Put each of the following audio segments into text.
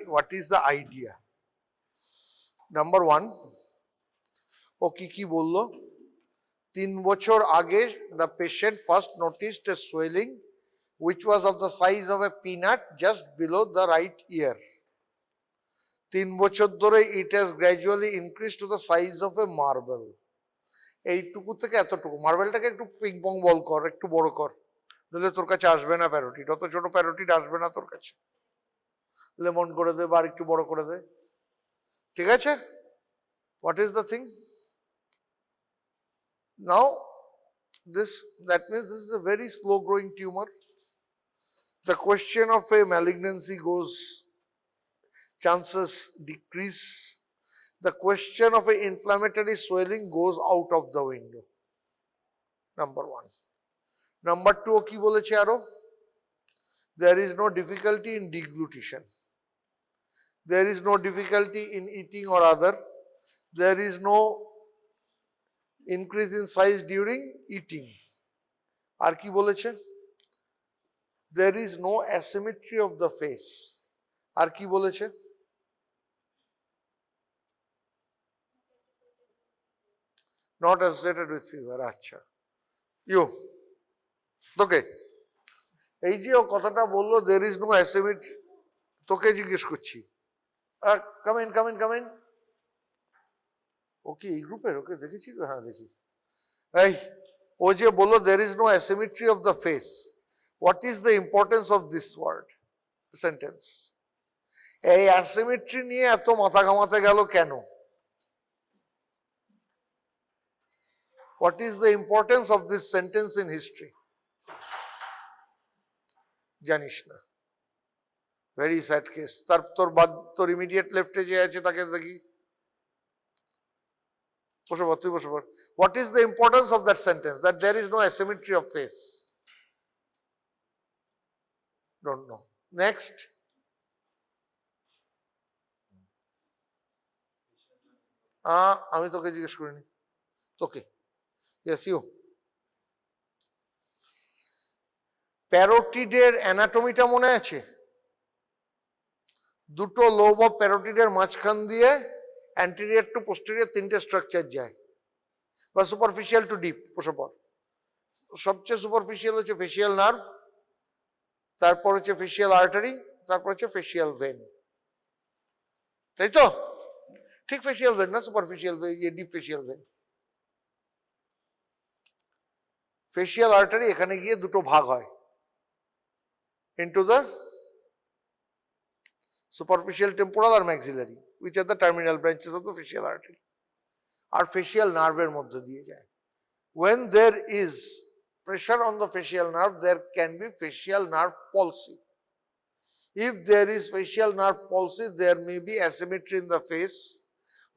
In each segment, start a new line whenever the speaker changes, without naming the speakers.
what is the idea? Number one, ও কি বললো 3 বছর আগে the patient first noticed a swelling which was of the size of a peanut just below the right ear. 3 বছর ধরে it has gradually increased to the size of a marble. এইটুকু থেকে এতটুকু, মার্বেলটাকে একটু পিং পং বল কর, একটু বড় কর, নইলে তোর কাছে আসবে না প্যারোটিড, অত ছোট প্যারোটিড আসবে না তোর কাছে। লেমন করে দে বা একটু বড় করে দে, ঠিক আছে? What is the thing? Now that means this is a very slow growing tumor. The question of a malignancy goes, chances decrease. The question of a inflammatory swelling goes out of the window. Number one. Number two, কি বলেছে আরো? There is no difficulty in deglutition. There is no difficulty in eating or other. There is no increase in size during eating. আর কি বলেছে? There is no asymmetry of the face. আর কি বলেছে? Not associated with fever. আচ্ছা, তোকে এই যে ও কথাটা বললো there is no asymmetry, তোকে জিজ্ঞেস করছি। come in. ওকে এই গ্রুপের, ওকে দেখেছি, হ্যাঁ দেখি। এই ও যে বললো there is no asymmetry of the face, what is the importance of this word sentence? এই asymmetry নিয়ে এত মাথা ঘামাতে গেল কেন? What is the importance of this sentence in history? জানিস না, ভেরি স্যাড কেস। তোর ইমিডিয়েট লেফটে যে আছে তাকে দেখি, বসে পর, তুই বসে পর। What is the importance of that sentence, that there is no asymmetry of face? Don't know. Next. আমি তোকে জিজ্ঞেস করিনি, তোকে। Yes, you. প্যারোটিডের অ্যানাটমিটা মনে আছে? দুটো লোব অফ প্যারোটিডের মাঝখান দিয়ে অ্যান্টেরিয়র টু পোস্টেরিয়র তিনটে স্ট্রাকচার যায়, বা সুপারফিশিয়াল টু ডিপ। বসে পর। সবচেয়ে সুপারফিশিয়াল হচ্ছে ফেসিয়াল নার্ভ, তারপর হচ্ছে ফেসিয়াল আর্টারি, তারপর হচ্ছে ফেসিয়াল ভেন, তাই তো? ঠিক ফেসিয়াল ভেন না, superficial vein, deep facial vein. Facial artery এখানে গিয়ে দুটো ভাগ হয়, into the superficial temporal or maxillary, which are the terminal branches of the facial artery, R facial nerve এর মধ্যে দিয়ে যায়। When there is pressure on the facial nerve, there can be facial nerve palsy. If there is facial nerve palsy, there may be asymmetry in the face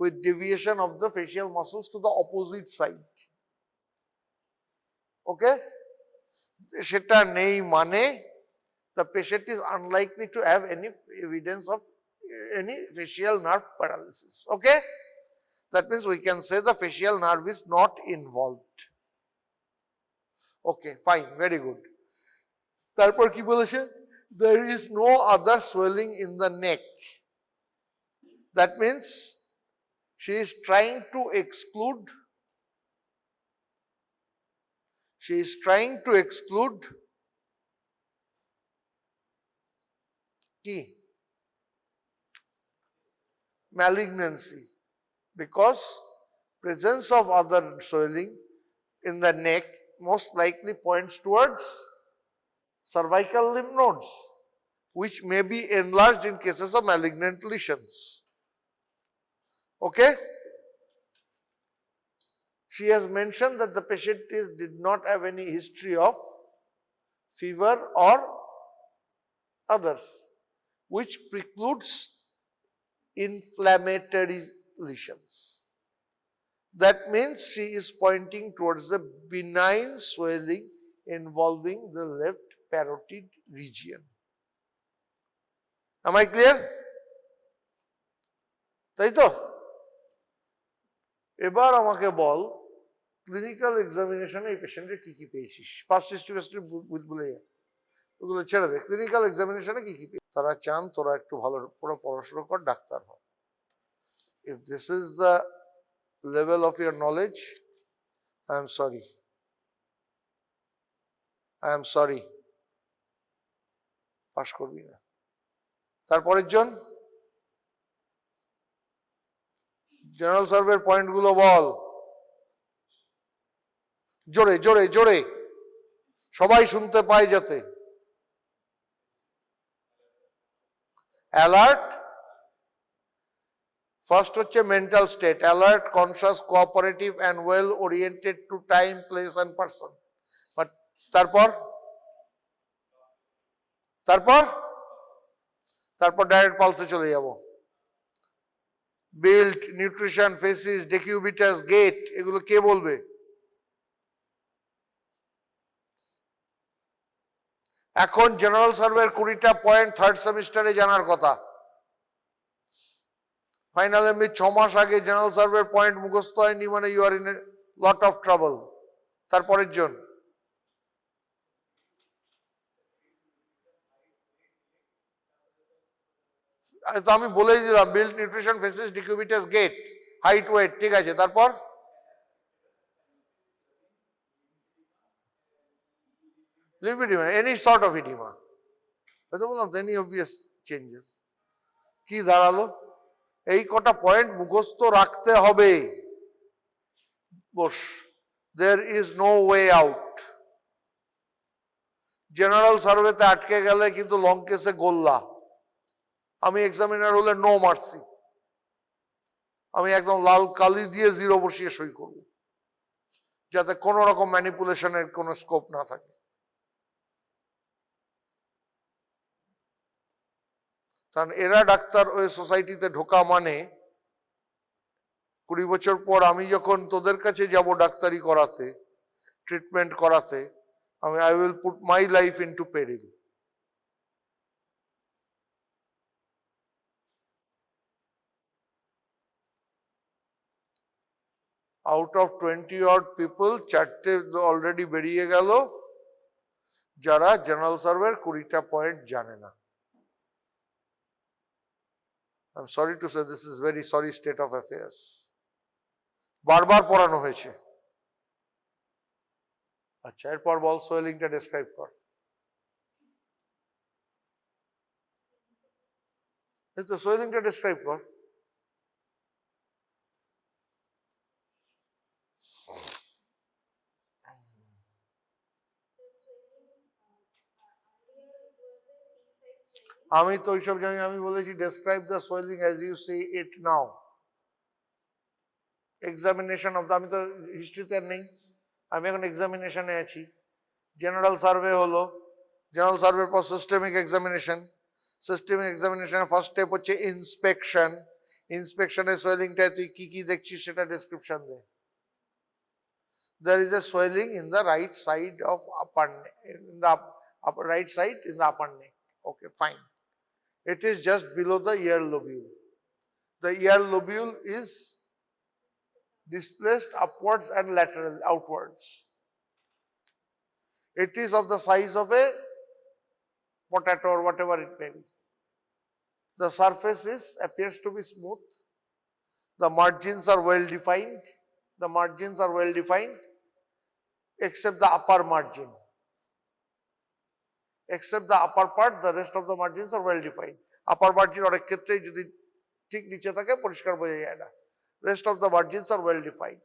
with deviation of the facial muscles to the opposite side. Okay? সেটা নেই মানে the patient is unlikely to have any evidence of any facial nerve paralysis. Okay? That means we can say the facial nerve is not involved. Okay, fine, very good. তারপর কি বলেছে? There is no other swelling in the neck. That means she is trying to exclude malignancy, because presence of other swelling in the neck most likely points towards cervical lymph nodes, which may be enlarged in cases of malignant lesions. Okay? She has mentioned that the patient did not have any history of fever or others, which precludes inflammatory lesions. That means she is pointing towards the benign swelling involving the left parotid region. Am I clear? তাই তো? এবার আমাকে বল, clinical এক্সামিনেশনে এই পেশেন্টের কি পেয়েছিস? Past history বলে ওগুলো ছেড়ে দে, ক্লিনিক্যাল এক্সামিনেশনে কি পেয়েছিস? তারা চান তোরা একটু ভালো করে পড়াশোনা কর, ডাক্তার হ। If this is the level of your knowledge, I am sorry. I am sorry. পাশ করবি না। তারপরের জন জেনারেল সার্ভের পয়েন্টগুলো বল, জোরে জোরে জোরে, সবাই শুনতে পায় যাতে। অ্যালার্ট, ফার্স্ট হচ্ছে mental state, alert, conscious, cooperative and well oriented to time, place and person. But তারপর তারপর তারপর ডাইরেক্ট পালসে চলে যাব। বিল্ট, নিউট্রিশন, ফেসিস, ডেকিউবিটাস, গেট, এগুলো কে বলবে? এখন জেনারেল সার্ভের 20টা পয়েন্ট থার্ড সেমিস্টারে জানার কথা। ফাইনাল এমবি 6 মাস আগে জেনারেল সার্ভের পয়েন্ট মুখস্থ হয়নি মানে you are in a lot of trouble. তারপরের জন তো আমি বলেই দিলাম, বিল্ড, নিউট্রিশন, ফেসিস, ডিকিউবিটাস, গেট, হাইট, ওয়েট, ঠিক আছে। তারপর লিপিডিমা, এনি সর্ট অফ ইডিমা, হয়তো বললাম এনি অবভিয়াস চেঞ্জেস। কি দাঁড়ালো? এই কটা পয়েন্ট মুখস্থ রাখতে হবে। Boss, there is no way out. General সার্ভেতে আটকে গেলে কিন্তু লং কেসে গোল্লা। আমি এক্সামিনার হলে নো মার্সি, আমি একদম লাল কালি দিয়ে 0 বসিয়ে সই করব, যাতে কোনো রকম ম্যানিপুলেশনের কোনো স্কোপ না থাকে। কারণ এরা ডাক্তার ওই সোসাইটিতে ঢোকা মানে 20 বছর পর আমি যখন তোদের কাছে যাব ডাক্তারি করাতে, ট্রিটমেন্ট করাতে, আমি I will put my life into peril. Out of 20 odd people 4টে অলরেডি বেরিয়ে গেল যারা জেনারেল সার্ভের 20টা পয়েন্ট জানে না। I'm sorry to say this is very sorry state of affairs. বারবার পড়ানো হয়েছে। আচ্ছা, এরপর বল সোয়েলিংটা ডেসক্রাইব কর। এই তো সোয়েলিংটা ডেসক্রাইব কর। আমি তো ওইসব জানি, আমি বলেছি describe the swelling as you see it now. Examination of the, আমি তো হিস্ট্রিতে আর নেই, আমি এখন এক্সামিনেশনে আছি। জেনারেল সার্ভে হলো, জেনারেল সার্ভের পর সিস্টেমিক এক্সামিনেশন। সিস্টেমিক এক্সামিনেশনের ফার্স্ট স্টেপ হচ্ছে ইন্সপেকশন। ইন্সপেকশনের সোয়েলিংটায় তুই কি কি দেখছিস সেটা ডেসক্রিপশন দে। There is a swelling in the right side of upper neck, in the upper right side in the upper neck. Okay, fine. It is just below the ear lobule. The ear lobule is displaced upwards and lateral outwards. It is of the size of a potato or whatever it may be. The surface appears to be smooth. The margins are well defined. The margins are well defined except the upper margin. Except the upper part, the rest of the margins are well defined. Upper margin অনেক ক্ষেত্রেই যদি ঠিক নিচে থাকে পরিষ্কার বোঝা যায় না। Rest of the margins are well defined.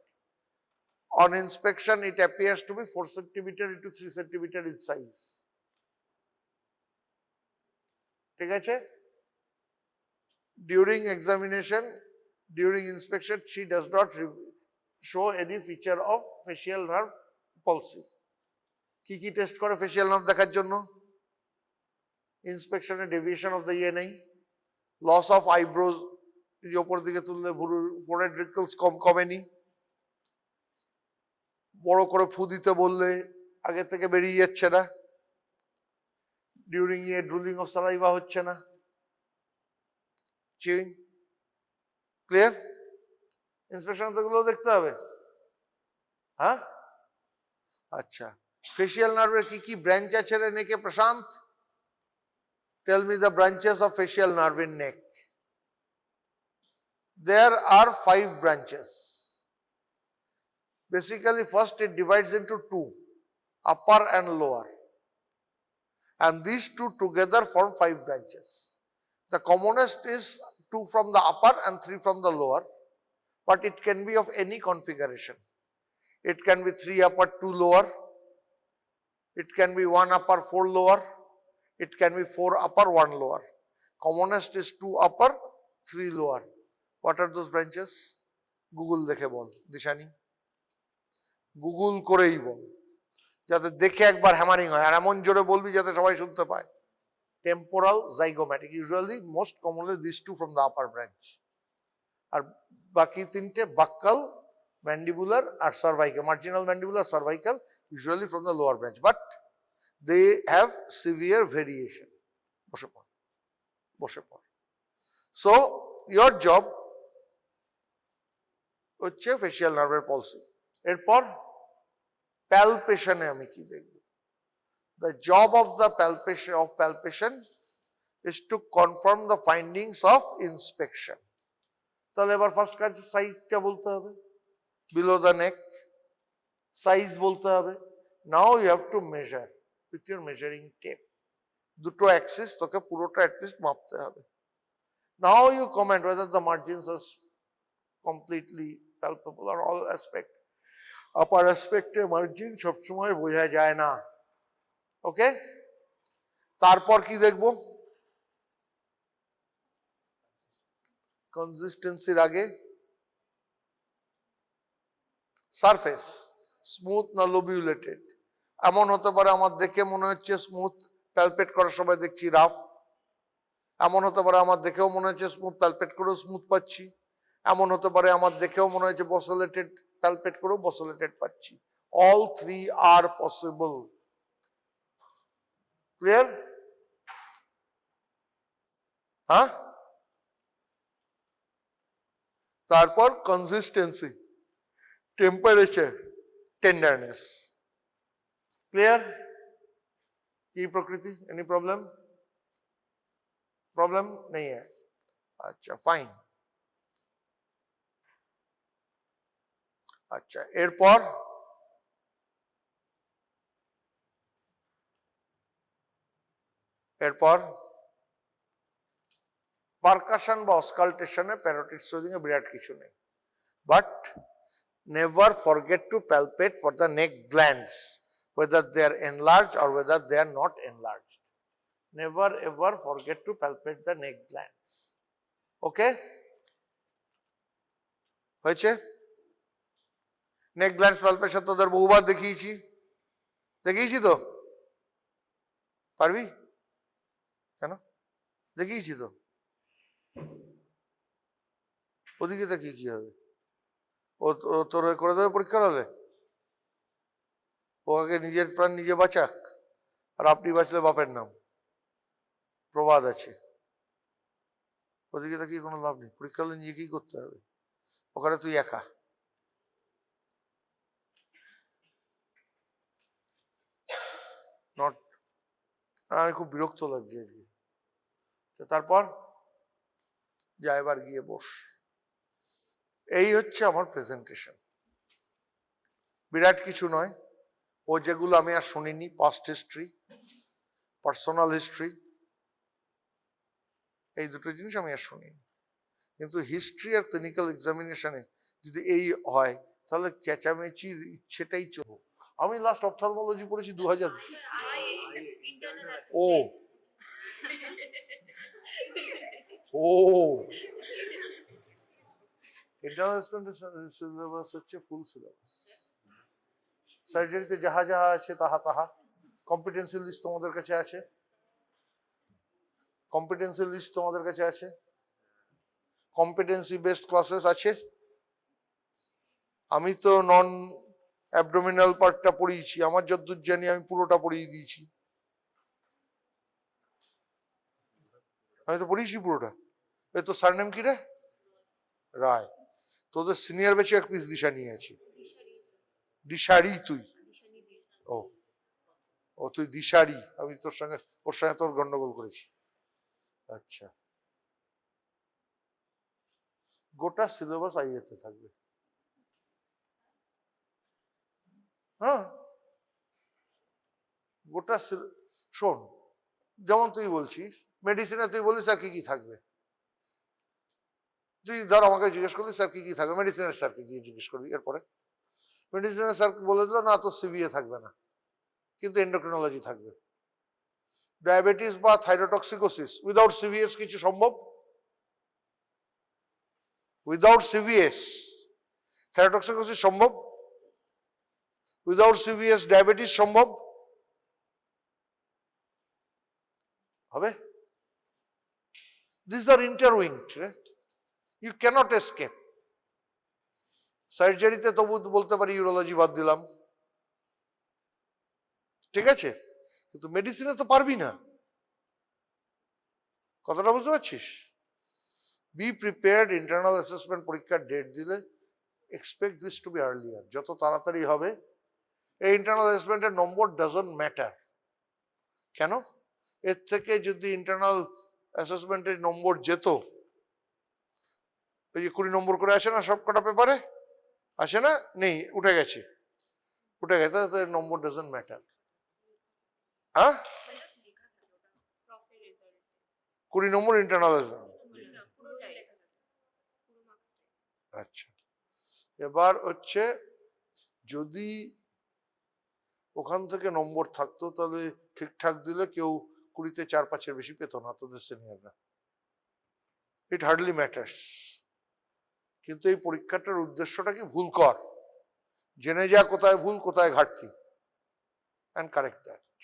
On inspection, it appears to be 4 cm into 3 cm in size. ঠিক আছে? During examination, during inspection, she does not show any feature of facial nerve palsy. কি কি test করে facial nerve দেখার জন্য? ইন্সপেকশনে deviation of the ইয়ে নেই, loss of eyebrows, ওপর দিকে তুললে ফোরহেড রিঙ্কলস কমেনি, বড় করে ফু দিতে বললে আগে থেকে বেরিয়ে যাচ্ছে না, ডিউরিং ইয়ে ড্রুলিং অফ সালাইভা হচ্ছে না। Chewing clear? ইন্সপেকশন তো এগুলো দেখতে হবে। হ্যাঁ, আচ্ছা। ফেসিয়াল নার্ভের কি কি ব্রাঞ্চ আছে রে নেকে প্রশান্ত? Tell me the branches of facial nerve in neck. There are 5 branches. Basically, first it divides into 2, upper and lower. And these 2 together form 5 branches. The commonest is 2 from the upper and 3 from the lower, but it can be of any configuration. It can be 3 upper, 2 lower. It can be 1 upper, 4 lower. It can be 4 upper, 1 lower. Commonest is 2 upper, 3 lower. What are those branches? Google দেখে বল, Dishani. Google করেই বল, যাতে দেখে একবার hammering হয়, আর এমন জোরে বলবি যাতে সবাই শুনতে পায়। Temporal zygomatic, usually most commonly these 2 from the upper branch. আর বাকি 3টে buccal, mandibular R cervical, marginal mandibular, cervical, usually from the lower branch, but they have severe variation. বসে পড়, বসে পড়। So your job হচ্ছে ফেসিয়াল নার্ভের পলসি। এরপর প্যালপেশনে আমি কি দেখব? The job of the palpation is to confirm the findings of inspection. তাহলে এবার ফার্স্ট কাজ সাইজটা বলতে হবে, below the neck, সাইজ বলতে হবে। Now you have to measure with your measuring tape. দুটো অ্যাক্সিস তোকে পুরোটা অ্যাটলিস্ট মাপতে হবে। Now you comment whether the margins are completely palpable or all aspect. Upper aspect A margin সবসময় বোঝা যায় না। ওকে, তারপর কি দেখব? কনসিস্টেন্সির আগে সারফেস স্মুথ না লোবিউলেটেড। এমন হতে পারে আমার দেখে মনে হচ্ছে স্মুথ, প্যালপেট করার সময় দেখছি রাফ। এমন হতে পারে আমার দেখেও মনে হচ্ছে স্মুথ, প্যালপেট করেও স্মুথ পাচ্ছি। এমন হতে পারে আমার দেখেও মনে হচ্ছে বসলেটেড, প্যালপেট করেও বসলেটেড পাচ্ছি। All 3 are possible. Clear? হ্যাঁ, তারপর কনসিস্টেন্সি, টেম্পারেচার, টেন্ডারনেস। ক্লিয়ার? কি প্রকৃতি? Any problem? प्रॉब्लम नहीं है? अच्छा फाइन। अच्छा এরপর পারকাশন বা অস্কালটেশনে প্যারোটিড সুইদিং এ বিরাট কিছু নেই, but never forget to palpate for the neck glands, whether they are enlarged or whether they are not enlarged. Never ever forget to palpate the neck glands. Okay? হয়েছে? নেক glands palpation তোদের বহুবার দেখিয়েছি তো? পারবি? কেন? দেখিয়েছি তো। ওদিকে দেখিয়ে কি হবে? ও তোর করে দেবে পরীক্ষার হলে? ও আগে নিজের প্রাণ নিজে বাঁচাক, আর আপনি বাঁচলে বাপের নাম। প্রবাদ আছে। ওদিকে দেখিয়ে কোনো লাভ নেই, পরীক্ষা হলে নিজেকেই করতে হবে। ওখানে তুই একা। নট, আমি খুব বিরক্ত লাগছে আজকে। তারপর যা, এবার গিয়ে বস। এই হচ্ছে আমার প্রেজেন্টেশন। বিরাট কিছু নয়। ও যেগুলো আমি আর শুনিনি, পাস্ট হিস্ট্রি, পার্সোনাল হিস্ট্রি, এই দুটো জিনিস আমি আর শুনিনি। কিন্তু হিস্ট্রি আর ক্লিনিক্যাল এক্সামিনেশনে যদি এই হয় তাহলে চেঁচামেচির ইচ্ছেটাই চলবে। আমি লাস্ট অপথলমোলজি পড়েছি 2000। ও ও ইন্টারন্যাশনাল সিলেবাস হচ্ছে ফুল সিলেবাস। সার্জারিতে যাহা যাহা আছে তাহা তাহা। কম্পিটেন্সি লিস্ট তোমাদের কাছে আছে, কম্পিটেন্সি লিস্ট তোমাদের কাছে আছে, কম্পিটেন্সি বেসড ক্লাসেস আছে। আমি তো নন অ্যাবডোমিনাল পার্টটা পড়িয়েছি, আমার যতদূর জানি আমি পুরোটা পড়িয়ে দিয়েছি। আমি তো পড়িয়েছি পুরোটা। এই তো সারনেম কি রে? রায়। তোদের সিনিয়র ব্যাচে এক পিস দিশা নিয়ে আছি। দিশারি তুই? ও ও তুই দিশারি। আমি তোর সঙ্গে ওর সঙ্গে তোর গন্ডগোল করেছি। আচ্ছা, গোটা সিলেবাস আইএতে থাকবে। হ্যাঁ, গোটা শোন, যেমন তুই বলছিস মেডিসিনে, তুই বলিস স্যার কি কি থাকবে, তুই ধর আমাকে জিজ্ঞেস করলি স্যার কি কি থাকবে, মেডিসিনের স্যারকে গিয়ে জিজ্ঞেস করবি, এরপরে মেডিসিনের স্যার বলে দিল না তো সিবিএ থাকবে না, কিন্তু এন্ডোক্রিনোলজি থাকবে। ডায়াবেটিস বা থাইরোটক্সিকোসিস উইদাউট সিভিএস কিছু সম্ভব? উইদাউট সিভিএস থাইরোটক্সিকোসিস সম্ভব? উইদাউট সিভিএস ডায়াবেটিস সম্ভব হবে? These are interlinked, right? You cannot escape. সার্জারিতে তবু বলতে পারি ইউরোলজি বাদ দিলাম, ঠিক আছে, কিন্তু মেডিসিনে তো পারবি না। কথাটা বুঝতে পারছিস? বি প্রিপেয়ার্ড, ইন্টারনাল অ্যাসেসমেন্ট পরীক্ষার ডেট দিলে expect this to be earlier, যত তাড়াতাড়ি হবে। এই ইন্টারনাল অ্যাসেসমেন্টের নম্বর ডাজন্ট ম্যাটার। কেন? এর থেকে যদি ইন্টারনাল অ্যাসেসমেন্টের নম্বর যেত, ওই যে 20 নম্বর করে আসে না সব কটা পেপারে, আসে না? নেই, উঠে গেছে, উঠে গেছে, তাহলে নম্বর ডাজন্ট ম্যাটার। হ্যাঁ, 20 নম্বর ইন্টারনাল। আচ্ছা, এবার হচ্ছে যদি ওখান থেকে নম্বর থাকতো তাহলে ঠিকঠাক দিলে কেউ 20-তে 4-5-এর বেশি পেত না তোদের সিনিয়ররা। ইট হার্ডলি ম্যাটার্স। কিন্তু এই পরীক্ষাটার উদ্দেশ্যটা কি? ভুল কর, জেনে যা কোথায় ভুল কোথায় ঘাটতি, অ্যান্ড কারেক্ট দ্যাট।